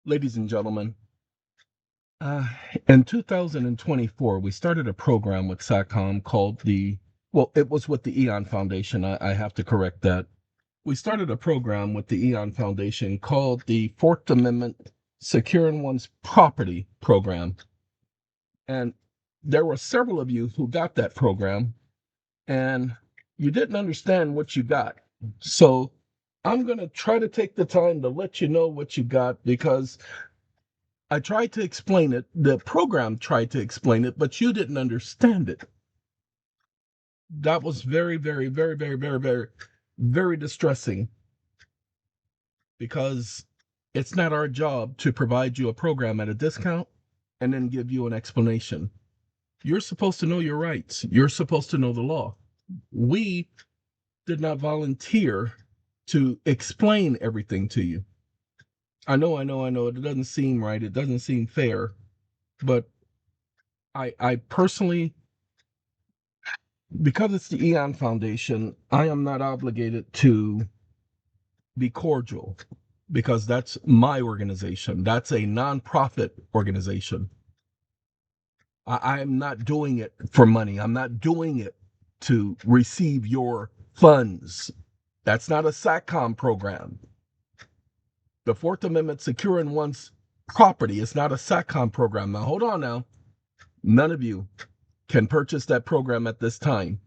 Ladies and gentlemen, uh, in 2024, we started a program with SATCOM called it was with the EeoN Foundation. I have to correct that. We started a program with the EeoN Foundation called the Fourth Amendment Securing One's Property Program. And there were several of you who got that program, and you didn't understand what you got. So I'm going to try to take the time to let you know what you got because I tried to explain it. The program tried to explain it, but you didn't understand it. That was very, very, very, very, very, very, very distressing because it's not our job to provide you a program at a discount and then give you an explanation. You're supposed to know your rights. You're supposed to know the law. We did not volunteer to explain everything to you. I know. It doesn't seem right. It doesn't seem fair. But I personally, because it's the EeoN Foundation, I am not obligated to be cordial because that's my organization. That's a nonprofit organization. I am not doing it for money. I'm not doing it to receive your funds. That's not a SATCOM program. The Fourth Amendment securing one's property is not a SATCOM program. Now, hold on now. None of you can purchase that program at this time.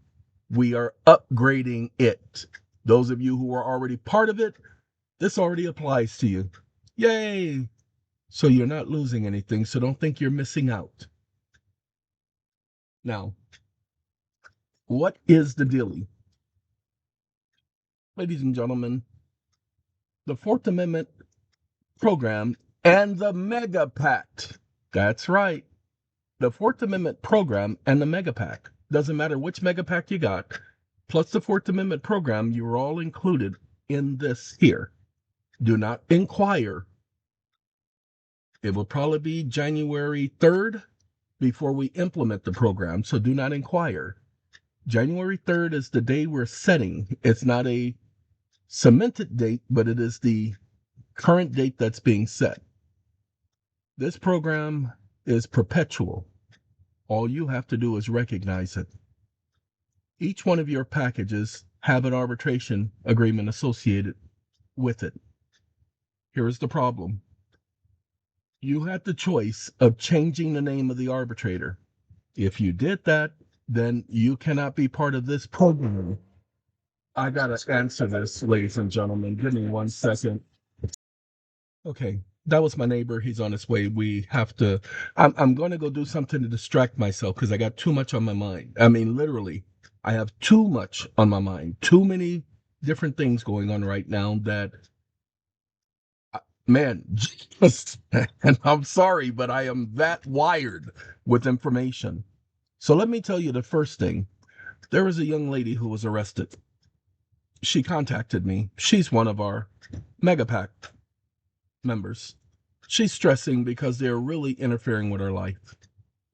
We are upgrading it. Those of you who are already part of it, this already applies to you. Yay! So you're not losing anything, so don't think you're missing out. Now, what is the dealie? Ladies and gentlemen, the Fourth Amendment program and the Mega Pact. That's right. The Fourth Amendment program and the Mega Pact. Doesn't matter which Mega Pact you got, plus the Fourth Amendment program, you're all included in this here. Do not inquire. It will probably be January 3rd before we implement the program, so do not inquire. January 3rd is the day we're setting. It's not a cemented date, but it is the current date that's being set. This program is perpetual. All you have to do is recognize it. Each one of your packages have an arbitration agreement associated with it. Here is the problem. You had the choice of changing the name of the arbitrator. If you did that, then you cannot be part of this program. I gotta answer this, ladies and gentlemen. Give me 1 second. Okay, that was my neighbor. He's on his way. We have to. I'm going to go do something to distract myself because I got too much on my mind. I mean, literally, I have too much on my mind. Too many different things going on right now that, man, just, and I'm sorry, but I am that wired with information. So let me tell you the first thing. There was a young lady who was arrested. She contacted me. She's one of our Mega Pact members. She's stressing because they're really interfering with her life.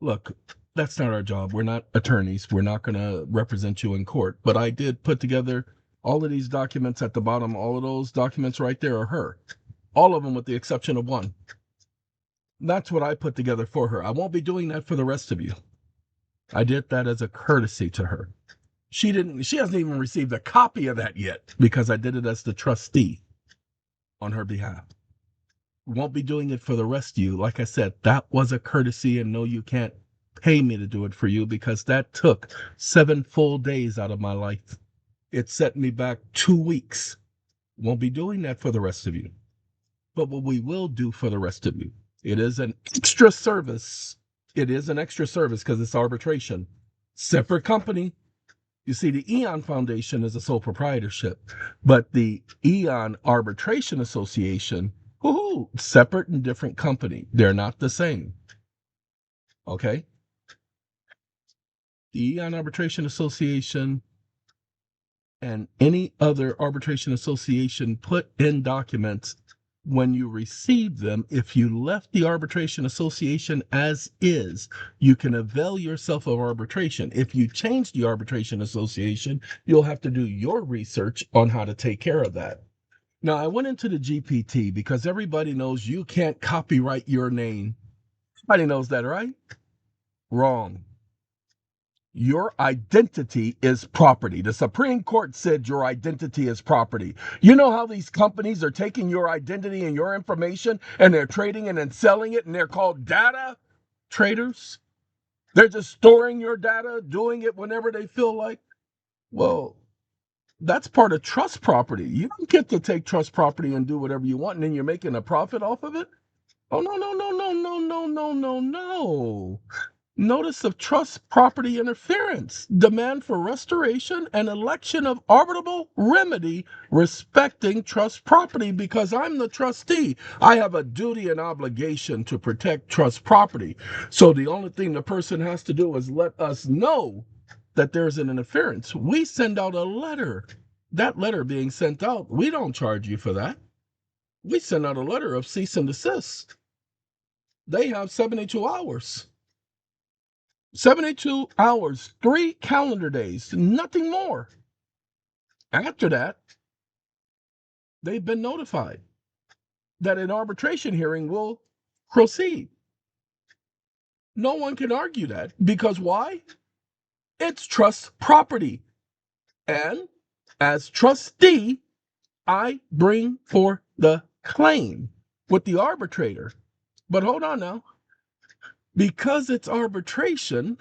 Look, that's not our job. We're not attorneys. We're not going to represent you in court. But I did put together all of these documents at the bottom. All of those documents right there are her. All of them with the exception of one. That's what I put together for her. I won't be doing that for the rest of you. I did that as a courtesy to her. She hasn't even received a copy of that yet because I did it as the trustee on her behalf. Won't be doing it for the rest of you. Like I said, that was a courtesy, and no, you can't pay me to do it for you because that took 7 full days out of my life. It set me back 2 weeks. Won't be doing that for the rest of you. But what we will do for the rest of you, it is an extra service. It is an extra service because it's arbitration. Separate company. You see, the EeoN Foundation is a sole proprietorship, but the EeoN Arbitration Association, separate and different company. They're not the same. Okay? The EeoN Arbitration Association and any other arbitration association put in documents when you receive them. If you left the arbitration association as is, you can avail yourself of arbitration. If you change the arbitration association, you'll have to do your research on how to take care of that. Now, I went into the GPT because everybody knows you can't copyright your name. Everybody knows that, right? Wrong. Your identity is property. The Supreme Court said your identity is property. You know how these companies are taking your identity and your information and they're trading it and selling it, and they're called data traders? They're just storing your data, doing it whenever they feel like. Well, that's part of trust property. You don't get to take trust property and do whatever you want and then you're making a profit off of it. Oh, no, no, no, no, no, no, no, no, no. Notice of trust property interference. Demand for restoration and election of arbitrable remedy respecting trust property. Because I'm the trustee, I have a duty and obligation to protect trust property. So the only thing the person has to do is let us know that there's an interference. We send out a letter. That letter being sent out, we don't charge you for that. We send out a letter of cease and desist. They have 72 hours. 72 hours, 3 calendar days, nothing more. After that, they've been notified that an arbitration hearing will proceed. No one can argue that, because why? It's trust property. And as trustee, I bring forth the claim with the arbitrator. But hold on now. Because it's arbitration,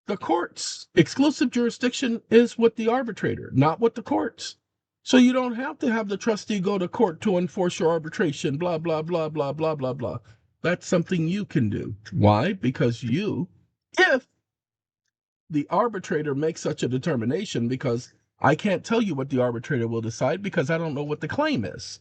the court's exclusive jurisdiction is with the arbitrator, not with the courts. So you don't have to have the trustee go to court to enforce your arbitration, blah, blah, blah, blah, blah, blah, blah. That's something you can do. Why? Because if the arbitrator makes such a determination, because I can't tell you what the arbitrator will decide because I don't know what the claim is.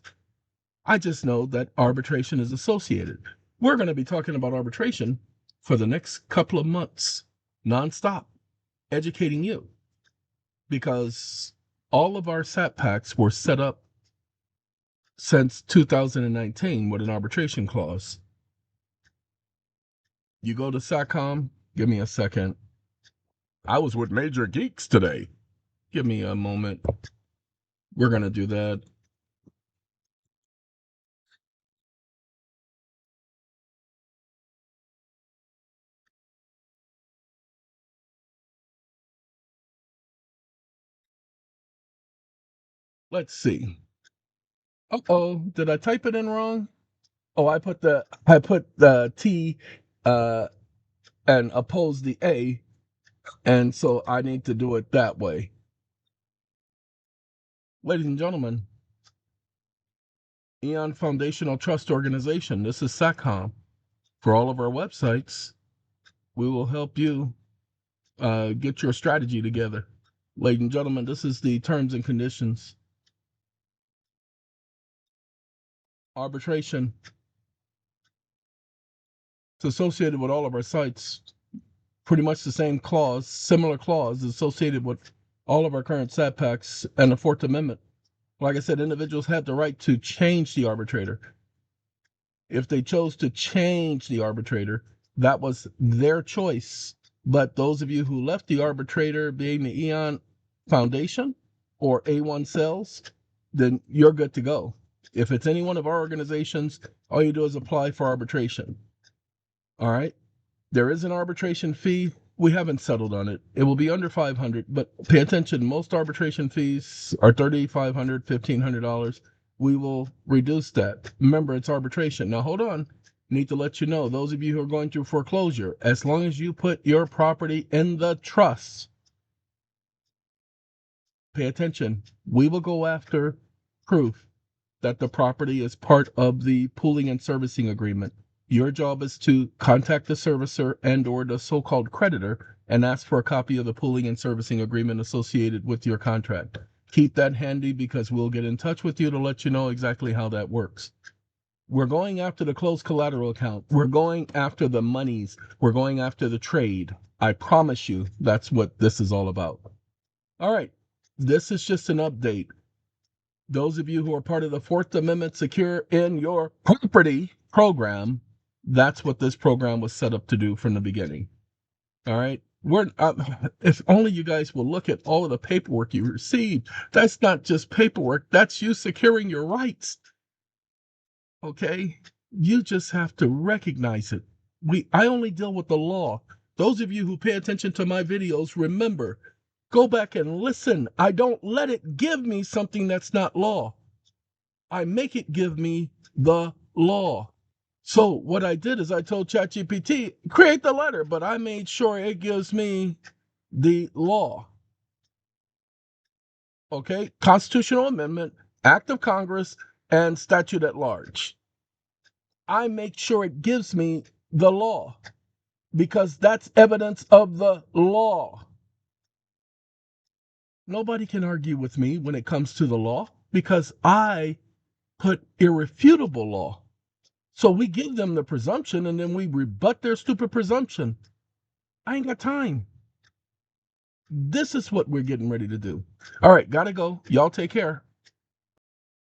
I just know that arbitration is associated. We're going to be talking about arbitration for the next couple of months, nonstop, educating you, because all of our SAT packs were set up since 2019 with an arbitration clause. You go to SATCOM, give me a second. I was with Major Geeks today. Give me a moment. We're going to do that. Let's see. Uh-oh, did I type it in wrong? Oh, I put the T and oppose the A, and so I need to do it that way. Ladies and gentlemen, EeoN Foundational Trust Organization, this is SATCOM. For all of our websites, we will help you get your strategy together. Ladies and gentlemen, this is the terms and conditions. Arbitration. It's associated with all of our sites. Pretty much the same clause, similar clause associated with all of our current SAT packs and the Fourth Amendment. Like I said, individuals have the right to change the arbitrator. If they chose to change the arbitrator, that was their choice. But those of you who left the arbitrator, being the EeoN Foundation or A1 Cells, then you're good to go. If it's any one of our organizations, all you do is apply for arbitration. All right? There is an arbitration fee. We haven't settled on it. It will be under $500, but pay attention. Most arbitration fees are $3,500, $1,500. We will reduce that. Remember, it's arbitration. Now, hold on. Need to let you know, those of you who are going through foreclosure, as long as you put your property in the trust, pay attention. We will go after proof that the property is part of the pooling and servicing agreement. Your job is to contact the servicer and or the so-called creditor and ask for a copy of the pooling and servicing agreement associated with your contract. Keep that handy because we'll get in touch with you to let you know exactly how that works. We're going after the closed collateral account. We're going after the monies. We're going after the trade. I promise you that's what this is all about. All right. This is just an update. Those of you who are part of the Fourth Amendment Secure in Your Property program, that's what this program was set up to do from the beginning. All right. If only you guys will look at all of the paperwork you received. That's not just paperwork, that's you securing your rights. Okay? You just have to recognize it. I only deal with the law. Those of you who pay attention to my videos, remember, go back and listen. I don't let it give me something that's not law. I make it give me the law. So what I did is I told ChatGPT, create the letter, but I made sure it gives me the law. Okay? Constitutional amendment, act of Congress, and statute at large. I make sure it gives me the law because that's evidence of the law. Nobody can argue with me when it comes to the law because I put irrefutable law. So we give them the presumption and then we rebut their stupid presumption. I ain't got time. This is what we're getting ready to do. All right, gotta go. Y'all take care.